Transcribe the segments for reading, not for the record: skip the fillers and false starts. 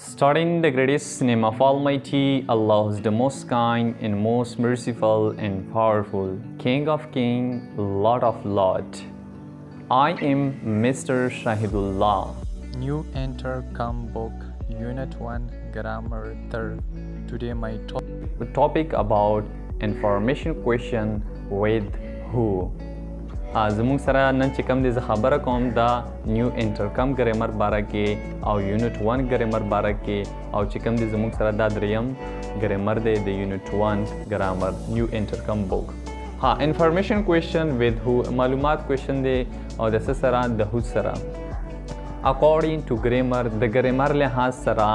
Starting the greatest name of Almighty, Allah is the most kind and most merciful and powerful, King of Kings, Lord of Lords. I am Mr Shahid Ullah. New Intercom book, Unit 1, Grammar 3rd. Today my topic about information question with who. زمونږ سره نن چې کوم دی زه خبره کوم دا نیو انټرکم ګرامر باره کې او یونټ 1 ګرامر باره کې او چې کوم دی زمونږ سره دا دریم ګرامر دی د یونټ 1 ګرامر نیو انټرکم بوک. انفارمیشن کوېشن with who معلومات کوېشن دی او د څه سره د who سره according to grammar د ګرامر لحاظ سره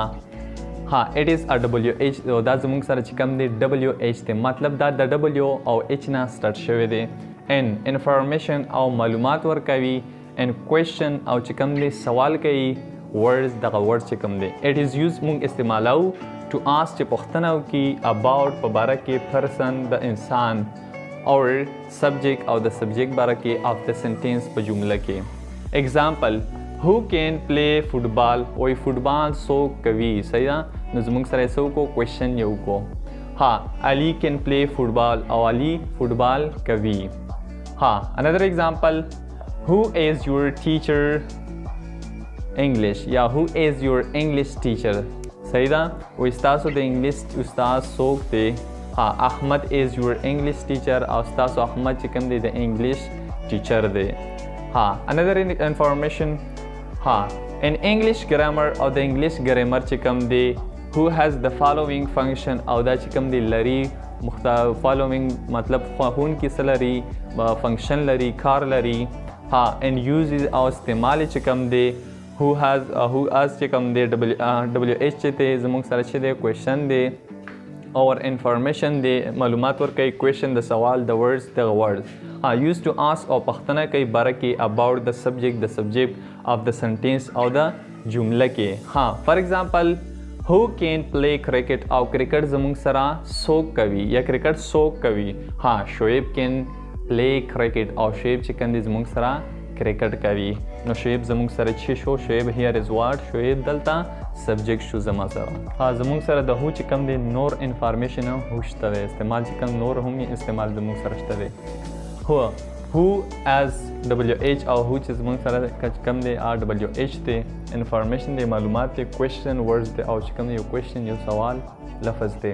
it is a WH دا زمونږ سره چې کوم دی WH دی مطلب دا د W او H نه سټارټ شوی دی and information او معلومات ورکوي and question او چې کوم دی سوال کوي words دغه word چې کوم دی it is used مونږ استعمالو to ask چې پوښتنه وکړي about په باره کې person د انسان or subject او د subject باره کې of the sentence په جمله کې. example who can play football وای فوټبال څوک کوي صحیح ده نو زمونږ سره څوک کو question یو کو Ali can play football او Ali فوټبال کوي. Another example who is your teacher English یا who is your English teacher صحیح ده و استاسو د انګلیش استاد څوک دی احمد is your English teacher او استاسو احمد چې کوم دی د انګلیش ټیچر دی. another information in English grammar او د انګلیش ګرامر چې کوم دی who has the following function او دا چې کوم دی لري following مطلب خواهون کی سلری فنکشن لري کار لري and uses او استعمال چې کوم دی who has چې کوم دی WH چې دی زموږ سره چې دی question دی or information دی معلومات ورکوي question د سوال د words د words used to ask او پوښتنه کوي باره کې about the subject of the sentence او د جمله کې. for example who can play cricket او کرکټ زمونږ سره څوک کوي یا کرکټ څوک کوي شعیب can play cricket او شعیب چې کوم دی زمونږ سره کرکټ کوي نو شعیب زمونږ سره چې شو شعیب here is what شعیب دلته subject شو زما سره زمونږ سره د هو چې کوم دی نور انفارمیشن هو شته دی استعمال چې کوم نور هم استعمال زمونږ سره شته دی who as WH او who چې زمونږ سره کوم دی WH دی انفارمیشن دی معلومات دی question words دی او چې کوم دی یو question یو سوال لفظ دی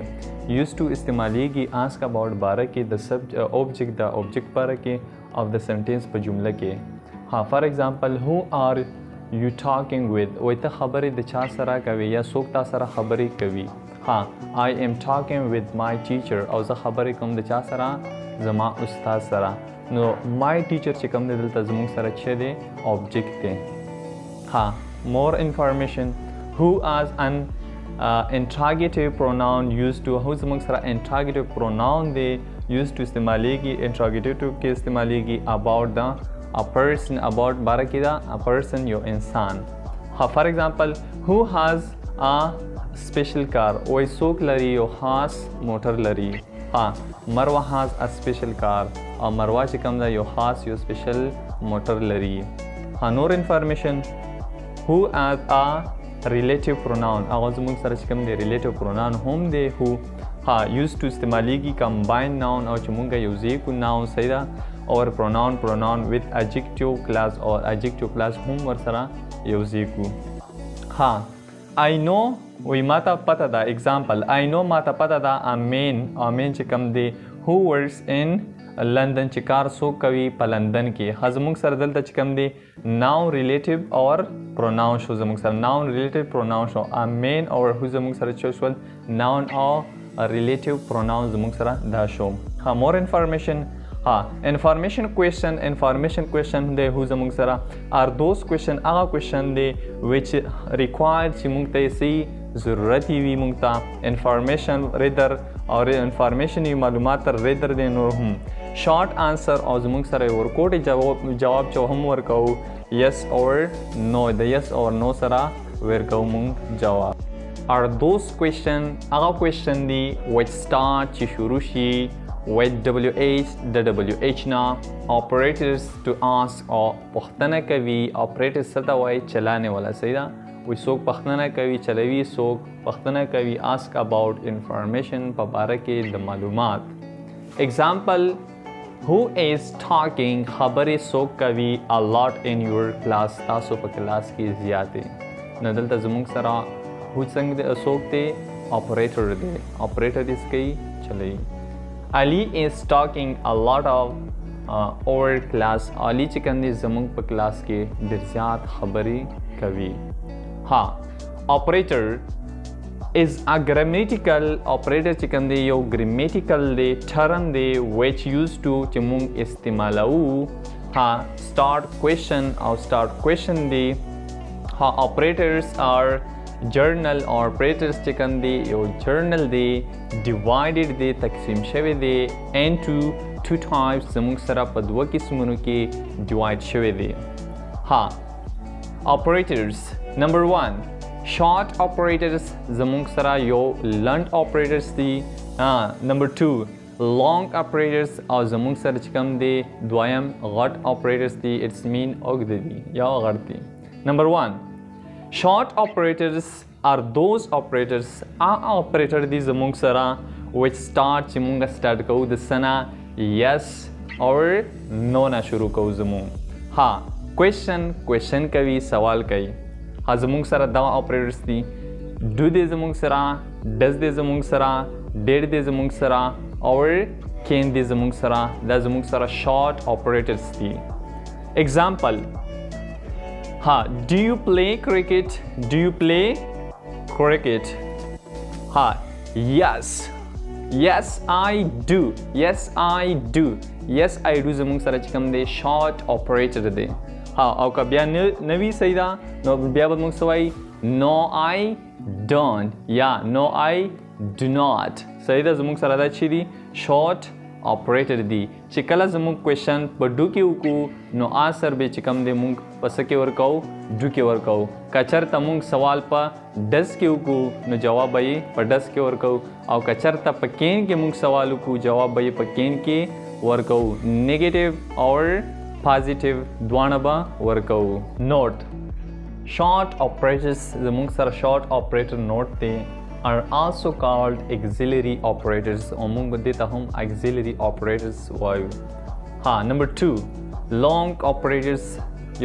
used to استعمالیږي ask about باره کې د object د object باره کې of the sentence په جمله کې. for example who are you talking with وای ته خبرې د چا سره کوي یا څوک تا سره خبرې کوي. I am talking with my teacher او زه خبرې کوم د چا سره زما استاد سره نو my teacher چې کوم دی دلته زمونږ سره چې دی object دی. more information who as an interrogative pronoun used to who زمونږ سره interrogative pronoun دی used to استعمالیږي interrogative کې استعمالیږي about the a person about باره کې دا a person یو انسان. for example who has a special car وای څوک لري یو خاص موټر لري. مروه has a special car او مروه چې کوم دا یو خاص یو special موټر لري. نور انفارمیشن who as a relative pronoun هغه زموږ سره چې کوم دی relative pronoun هم دی who used to استعمالیږي combined noun او چې مونږ یو ځای کو noun صحیح ده or pronoun with adjective class or adjective class هم ورسره یو ځای کو. I know وی ماته پته ده example I know ماته پته ده امین چې کوم دی who works in لندن چې کار څوک کوي په لندن کې زموږ سره دلته چې کوم دی noun relative or pronoun شو زموږ سره noun relative pronoun شو امین or who زموږ سره چې شول noun or relative pronoun زموږ سره دا شو. more information information question دی who زموږ سره are those question هغه question دی which required چې موږ ته یې ضرورت وي موږ ته information rather or information معلومات rather دی نور هم short answer او زموږ سره ورکوټ جواب چې هم ورکو yes or no د yes or no سره ورکو موږ جواب. are those question هغه question دی which start چې شروع شي with WH د WH نه operators to ask او پوښتنه کوي operators څه ته وایي چلانه والا صحیح ده وی څوک پوښتنه کوي چلوي څوک پوښتنه کوي ask about information په باره کې د معلومات. example who is talking خبرې څوک کوي a lot in your class تاسو په کلاس کې زیاتې. نو دلته زموږ سره who څنګه څوک دی operator دی operator دې څه کوي چلوي. Ali is talking a lot of our class Ali چې کوم دی زموږ په کلاس کې ډېر زیات خبرې کوي. ها operator is a grammatical operator چې کوم دی یو grammatical دی term دی which used to چې موږ استعمالوو. ها start question او start question دی. ها operators are journal operators چې کوم دی یو journal دی divided دی تقسیم شوی دی into two types زموږ سره په دوه قسمونو کې divide شوی دی. ها operators number 1 short operators زموږ سره یو لنډ operators دي. number 2 long operators او زموږ سره چې کوم دی دویم غټ operators دي it's mean اوږده دي یا غټ دي. number 1 short operators are those operators operator دي زموږ سره which start چې موږ start کوو د سنه yes or no نه شروع کوو زموږ. ها question کوي سوال کوي. ها زموږ سره دا operators دي do دې زموږ سره does دې زموږ سره did دې زموږ سره or can دې زموږ سره دا زموږ سره short operators دي. example ها do you play cricket ها yes I do yes I do زموږ سره چې کوم دی short operator دی. ها او که بیا نوی صحیح ده نو بیا به موږ څه وایي no I don't یا no I do not صحیح ده زموږ سره دا چې دي short operator دی. چې کله زموږ question په ډو کې وکړو نو آنسر به چې کوم دی موږ په څه کې ورکوو ډو کې ورکوو. که چېرته موږ سوال په ډز کې وکړو نو جواب به یې په ډز کې ورکوو او که چېرته په کین کې موږ سوال وکړو جواب به یې په کین کې ورکوو. نیگیټیو اور positive دواړه به ورکوو. note short operators زموږ سره short operator note دی are also called auxiliary operators او موږ دې ته هم auxiliary operators وایو. ها number 2 long operators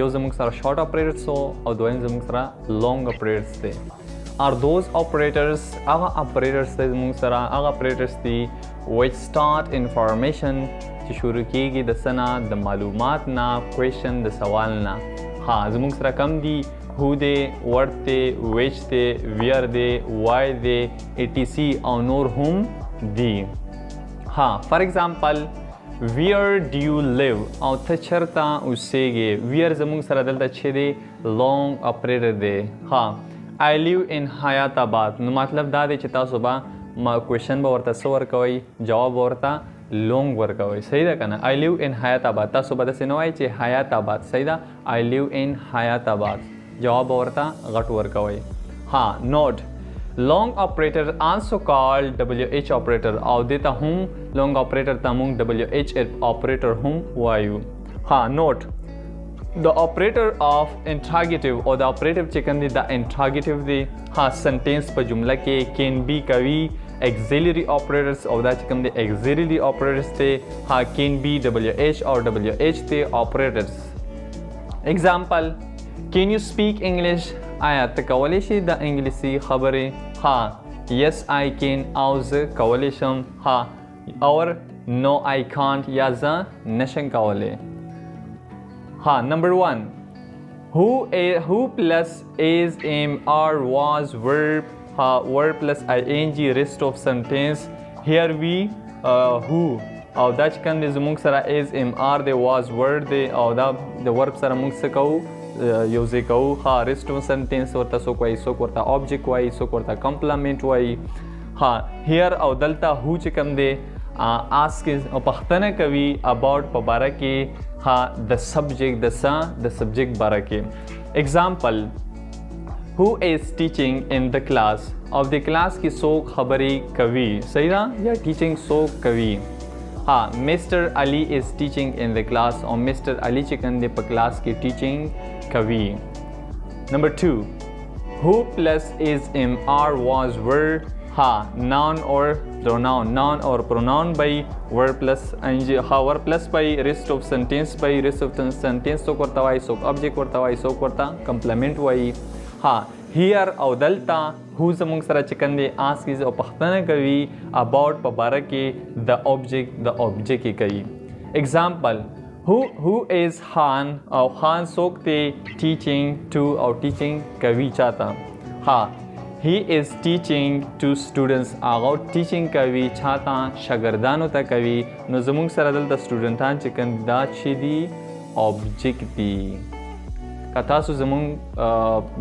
یو زموږ سره short operators او دویم زموږ سره long operators دی. are those operators هغه operators دی زموږ سره هغه operators دی which start information چې شروع کېږي د څه نه د معلومات نه question د سوال نه. ها زموږ سره کم دي who دی what دی which دی where دی why دی etc او نور هم دي. ها for example where do you live او ته چېرته اوسېږې where زموږ سره دلته چې دی long operator دی. ها I live in حیات آباد نو مطلب دا دی چې تاسو به question به ورته څه ورکوئ جواب به ورته long ورکوئ. صحیح ده که نه I live in حیات آباد تاسو به داسې نه وایئ چې حیات آباد صحیح ده I live in حیات آباد جواب به ورته غټ ورکوئ. ها note long operator also called WH operator او دې ته هم long operator ته موږ WH operator هم وایو. ها note the operator of interrogative او the operative چې کوم دی د interrogative دی. ها sentence په جمله کې can be کوي auxiliary operators او دا چې کوم دی auxiliary operators دی. ها can be WH or WH دی operators. example can you speak English آیا ته کولی شي د انګلیسي خبرې. ها yes I can او زه کولی شم. ها or no I can't یا زه نشم کولی. ها number 1 who plus is am are was verb verb plus ing rest of sentence here we who او دا چې کوم دی زموږ سره is am are دی was word دی او دا د verb سره موږ څه کوو یو ځای کوو. ها rest of sentence ورته څوک وایي څوک ورته object وایي څوک ورته complement وایي. ها here او دلته who چې کوم دی ask او پوښتنه کوي about په باره کې ها د subject د subject باره کې. example who is teaching in the class او د کلاس کې څوک خبرې کوي. صحیح ده یا teaching څوک کوي. ها Mr Ali is teaching in the class او Mr Ali چې کوم دی په کلاس کې teaching کوي. number 2 who plus is am are was were ha noun or pronoun by were plus ha were plus by rest of sentence so korta wai so object korta wai so korta complement wai ha here او دلتا who زمونږ سره چې کوم دی ask is او پوښتنه کوي about په باره کې the object یې کوي. example who is خان او خان څوک دی teaching to او teaching کوي چاته ها he is teaching to students هغه teaching کوي چاته شاګردانو ته کوي نو زمونږ سره دلته سټوډنټان چې کوم دا چې دی object دی. که تاسو زمونږ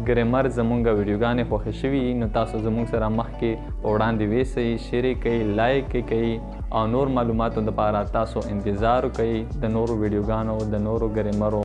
ګرامر زمونږ ویډیوګانې خوښې شوي نو تاسو زمونږ سره مخکې په وړاندې ویسئ شیر کوئ لایک کوئ او نور معلوماتو دپاره تاسو انتظار کوئ د نورو ویډیوګانو د نورو ګرامرو